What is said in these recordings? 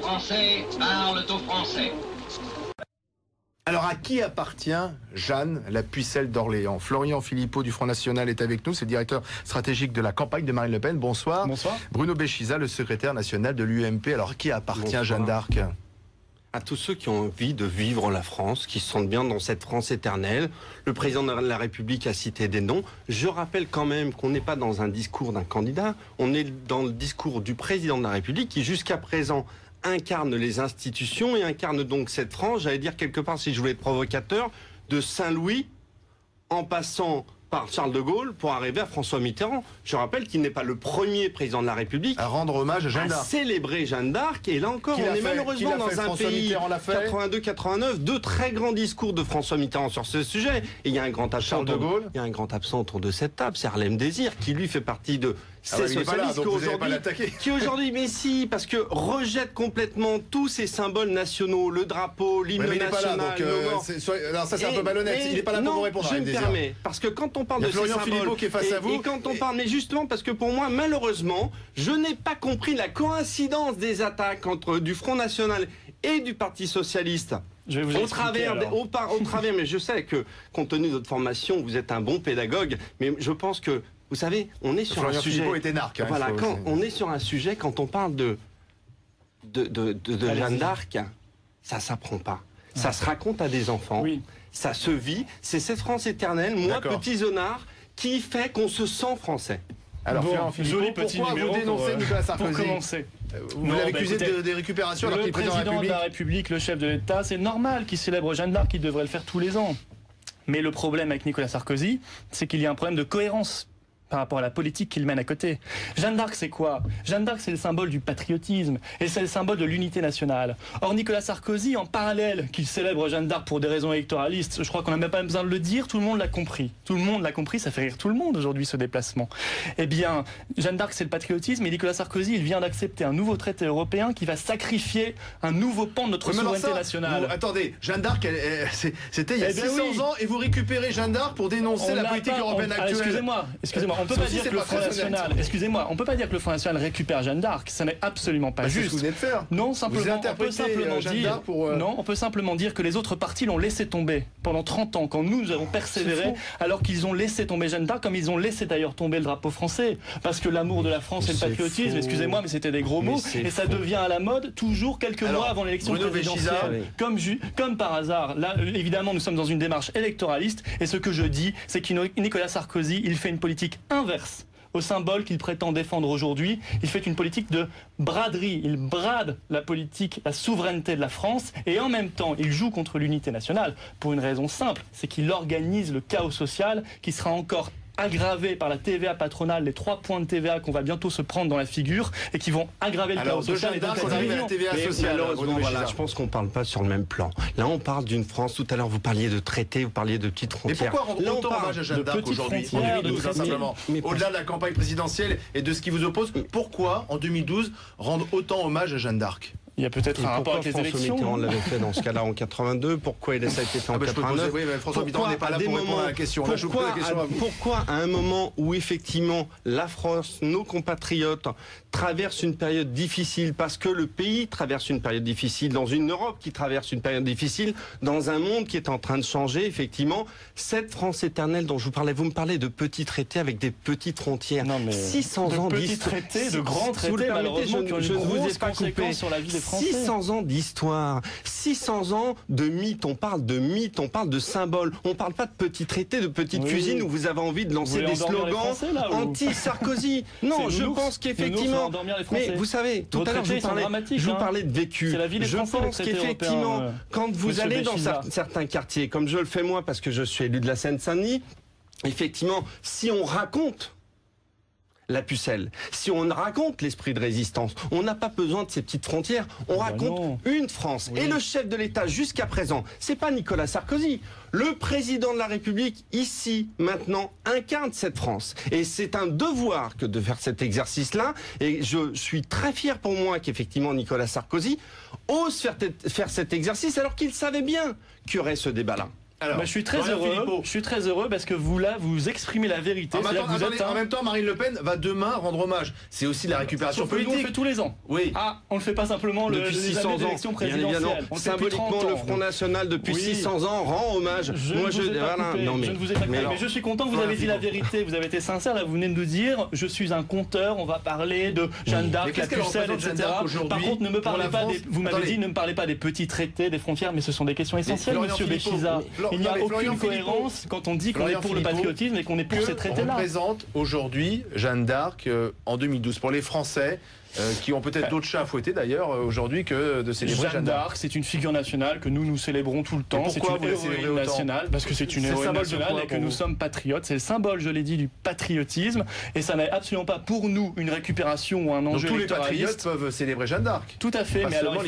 Français parlent au français. Alors à qui appartient Jeanne, la pucelle d'Orléans? Florian Philippot du Front National est avec nous, c'est le directeur stratégique de la campagne de Marine Le Pen. Bonsoir. Bonsoir. Bruno Béchiza, le secrétaire national de l'UMP. Alors à qui appartient Bonsoir. Jeanne d'Arc? À tous ceux qui ont envie de vivre la France, qui se sentent bien dans cette France éternelle. Le président de la République a cité des noms. Je rappelle quand même qu'on n'est pas dans un discours d'un candidat, on est dans le discours du président de la République qui jusqu'à présent incarne les institutions et incarne donc cette France, j'allais dire quelque part, si je voulais être provocateur, de Saint-Louis en passant par Charles de Gaulle pour arriver à François Mitterrand. Je rappelle qu'il n'est pas le premier président de la République à rendre hommage à Jeanne d'Arc, à célébrer Jeanne d'Arc. Et là encore, on est malheureusement dans un pays 82-89, deux très grands discours de François Mitterrand sur ce sujet. Et il y a un grand absent, Charles de Gaulle. Il y a un grand absent autour de cette table, c'est Harlem Désir, qui lui fait partie de ces socialistes qui aujourd'hui, mais si, parce que rejette complètement tous ces symboles nationaux, le drapeau, l'hymne national. Non, ça c'est un peu malhonnête. Il n'est pas là pour vous répondre. Je me permets, parce que quand on parle de ces symboles, qui est face à vous, et quand on parle, mais justement parce que pour moi, malheureusement, je n'ai pas compris la coïncidence des attaques entre du Front National et du Parti Socialiste. Je vais vous au travers, mais je sais que, compte tenu de votre formation, vous êtes un bon pédagogue, mais je pense que, vous savez, on est sur un sujet. Voilà, on est sur un sujet, quand on parle de Jeanne d'Arc, ça s'apprend pas. Ça se raconte à des enfants. Oui. Ça se vit. C'est cette France éternelle, moi, petit zonard, qui fait qu'on se sent français. Alors, bon, joli petit pourquoi numéro vous dénoncez Nicolas Sarkozy? Pour commencer. Vous l'avez accusé des récupérations alors qu'il est président de la République, le chef de l'État, c'est normal qu'il célèbre Jeanne d'Arc, il devrait le faire tous les ans. Mais le problème avec Nicolas Sarkozy, c'est qu'il y a un problème de cohérence par rapport à la politique qu'il mène à côté. Jeanne d'Arc, c'est quoi? Jeanne d'Arc, c'est le symbole du patriotisme et c'est le symbole de l'unité nationale. Or, Nicolas Sarkozy, en parallèle qu'il célèbre Jeanne d'Arc pour des raisons électoralistes, je crois qu'on n'a même pas besoin de le dire, tout le monde l'a compris. Tout le monde l'a compris, ça fait rire tout le monde aujourd'hui, ce déplacement. Eh bien, Jeanne d'Arc, c'est le patriotisme et Nicolas Sarkozy, il vient d'accepter un nouveau traité européen qui va sacrifier un nouveau pan de notre souveraineté nationale. Attendez, Jeanne d'Arc, c'était il y a 600 ans et vous récupérez Jeanne d'Arc pour dénoncer la politique européenne actuelle. Excusez-moi. On peut pas dire que le Front National, excusez-moi, on peut pas dire que le Front National récupère Jeanne d'Arc, ça n'est absolument pas juste. C'est ce que vous venez de faire. Non, simplement, on peut simplement dire que les autres partis l'ont laissé tomber pendant 30 ans, quand nous avons persévéré, alors qu'ils ont laissé tomber Jeanne d'Arc, comme ils ont laissé d'ailleurs tomber le drapeau français, parce que l'amour de la France et le patriotisme, excusez-moi, mais c'était des gros mots, et ça devient à la mode toujours quelques mois avant l'élection présidentielle. Comme par hasard, là, évidemment, nous sommes dans une démarche électoraliste, et ce que je dis, c'est que Nicolas Sarkozy, il fait une politique inverse au symbole qu'il prétend défendre aujourd'hui. Il fait une politique de braderie. Il brade la politique, la souveraineté de la France et en même temps, il joue contre l'unité nationale pour une raison simple, c'est qu'il organise le chaos social qui sera encore aggravé par la TVA patronale, les 3 points de TVA qu'on va bientôt se prendre dans la figure et qui vont aggraver le chaos social. Et donc on arrive à la TVA sociale. Voilà, je pense qu'on ne parle pas sur le même plan. Là, on parle d'une France. Tout à l'heure, vous parliez de traités, vous parliez de petites frontières. Mais pourquoi rendre autant hommage à Jeanne d'Arc aujourd'hui, en 2012, simplement? Au-delà de la campagne présidentielle et de ce qui vous oppose, pourquoi, en 2012, rendre autant hommage à Jeanne d'Arc? Il y a peut-être un rapport avec les élections. François Mitterrand l'avait fait dans ce cas-là en 82. Pourquoi ça a été fait en 89? Oui, mais François Mitterrand n'est pas là pour répondre à la question. Là, je vous pose la question à vous. Pourquoi, à un moment où effectivement la France, nos compatriotes, traversent une période difficile, parce que le pays traverse une période difficile, dans une Europe qui traverse une période difficile, dans un monde qui est en train de changer, effectivement, cette France éternelle dont je vous parlais, vous me parlez de petits traités avec des petites frontières. Non, mais 600 ans d'histoire. De petits traités, de grands traités, malheureusement, qui ont une grosse conséquence sur la vie des Français. 600 ans d'histoire, 600 ans de mythes, on parle de symboles, on parle pas de petits traités, de petites cuisines où vous avez envie de lancer des slogans anti-Sarkozy. Non, je pense qu'effectivement, mais vous savez, tout à l'heure je vous parlais de vécu. Je pense qu'effectivement, quand vous allez dans certains quartiers, comme je le fais moi parce que je suis élu de la Seine-Saint-Denis, effectivement, si on raconte la pucelle, si on raconte l'esprit de résistance, on n'a pas besoin de ces petites frontières, on raconte une France. Et le chef de l'État jusqu'à présent, c'est pas Nicolas Sarkozy, le président de la République ici maintenant incarne cette France et c'est un devoir que de faire cet exercice-là, et je suis très fier pour moi qu'effectivement Nicolas Sarkozy ose faire cet exercice alors qu'il savait bien qu'il y aurait ce débat-là. Alors, je suis très heureux parce que vous là, vous exprimez la vérité. En même temps, Marine Le Pen va demain rendre hommage. C'est aussi la récupération politique. Nous, on le fait tous les ans. Oui. On le fait pas simplement depuis 600 ans. L'élection présidentielle. Symboliquement, le Front National depuis 600 ans rend hommage. Je ne vous ai pas coupé, mais je suis content que vous avez dit la vérité. Vous avez été sincère. Là, vous venez de nous dire, je suis un conteur. On va parler de Jeanne d'Arc, la pucelle, etc. Par contre, ne me parlez pas des. Vous m'avez dit, ne me parlez pas des petits traités, des frontières, mais ce sont des questions essentielles, Monsieur Béchiza. Il n'y a aucune cohérence quand on dit qu'on est pour le patriotisme et qu'on est pour ces traités-là. On représente aujourd'hui Jeanne d'Arc en 2012 pour les Français. Qui ont peut-être d'autres chats à fouetter d'ailleurs aujourd'hui que de célébrer Jeanne d'Arc. C'est une figure nationale que nous célébrons tout le temps. C'est une héroïne nationale parce que c'est une héroïne nationale et que nous sommes patriotes. C'est le symbole, je l'ai dit, du patriotisme et ça n'est absolument pas pour nous une récupération ou un enjeu électoraliste. Tous les patriotes peuvent célébrer Jeanne d'Arc. Tout à fait, mais alors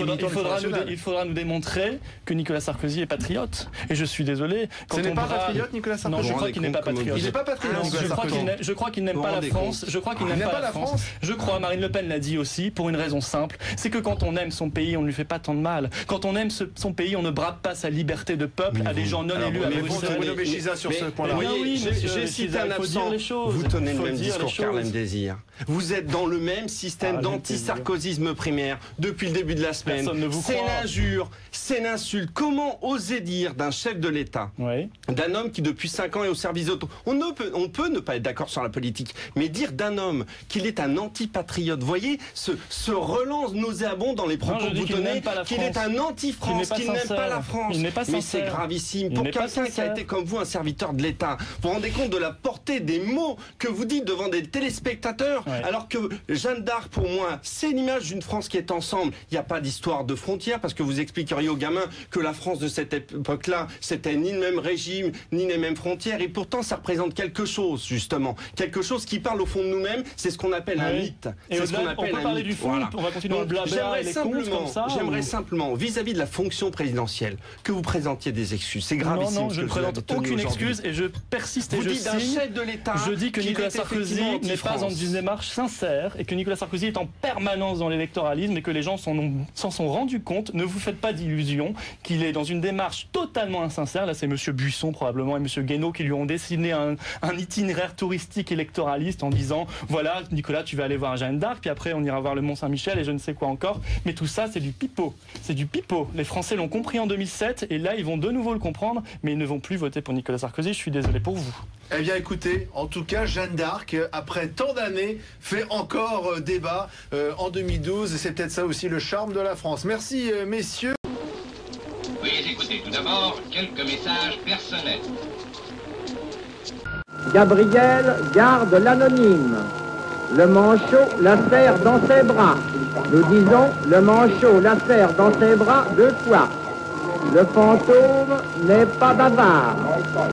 il faudra nous démontrer que Nicolas Sarkozy est patriote. Et je suis désolé. Ce n'est pas patriote, Nicolas Sarkozy. Non, je crois qu'il n'est pas patriote. Il n'est pas patriote, Nicolas Sarkozy. Je crois qu'il n'aime pas la France. Je crois qu'il n'aime pas la France. Je crois, Marine Le Pen l'a dit aussi, pour une raison simple, c'est que quand on aime son pays, on ne lui fait pas tant de mal. Quand on aime son pays, on ne brade pas sa liberté de peuple à des gens non élus à Bruxelles. Bruno Béchiza sur ce point-là. J'ai cité un absent. Vous tenez le même discours qu'Arlem Désir. Vous êtes dans le même système d'anti-sarkozysme primaire depuis le début de la semaine. C'est une injure, c'est une insulte. Comment oser dire d'un chef de l'État, d'un homme qui depuis 5 ans est au service d'auto. On peut ne pas être d'accord sur la politique, mais dire d'un homme qu'il est un anti-patriote, voyez, se relance nauséabond dans les propos que vous tenez, qu'il est un anti-France, qu'il n'aime pas la France. Mais c'est gravissime. Pour quelqu'un qui a été comme vous un serviteur de l'État, vous vous rendez compte de la portée des mots que vous dites devant des téléspectateurs, alors que Jeanne d'Arc, pour moi, c'est l'image d'une France qui est ensemble. Il n'y a pas d'histoire de frontières, parce que vous expliqueriez aux gamins que la France de cette époque-là, c'était ni le même régime, ni les mêmes frontières, et pourtant ça représente quelque chose, justement. Quelque chose qui parle au fond de nous-mêmes, c'est ce qu'on appelle un mythe. C'est ce qu'on appelle un mythe. Voilà. On va continuer le blabla et les comptes comme ça. J'aimerais simplement, vis-à-vis de la fonction présidentielle, que vous présentiez des excuses. C'est gravissime. Non, je ne présente aucune excuse et je persiste et je signe. Je dis que Nicolas Sarkozy n'est pas dans une démarche sincère et que Nicolas Sarkozy est en permanence dans l'électoralisme et que les gens s'en sont rendus compte. Ne vous faites pas d'illusions qu'il est dans une démarche totalement insincère. Là, c'est Monsieur Buisson probablement et Monsieur Guénaud qui lui ont dessiné un itinéraire touristique électoraliste en disant voilà, Nicolas, tu vas aller voir Jeanne d'Arc, puis après on ira voir le Mont-Saint-Michel et je ne sais quoi encore. Mais tout ça, c'est du pipeau. C'est du pipeau. Les Français l'ont compris en 2007 et là, ils vont de nouveau le comprendre, mais ils ne vont plus voter pour Nicolas Sarkozy. Je suis désolé pour vous. Eh bien, écoutez, en tout cas, Jeanne d'Arc, après tant d'années, fait encore débat en 2012. Et c'est peut-être ça aussi le charme de la France. Merci, messieurs. Veuillez écouter tout d'abord quelques messages personnels. Gabriel garde l'anonyme. Le manchot la serre dans ses bras. Nous disons, le manchot la serre dans ses bras 2 fois. Le fantôme n'est pas bavard.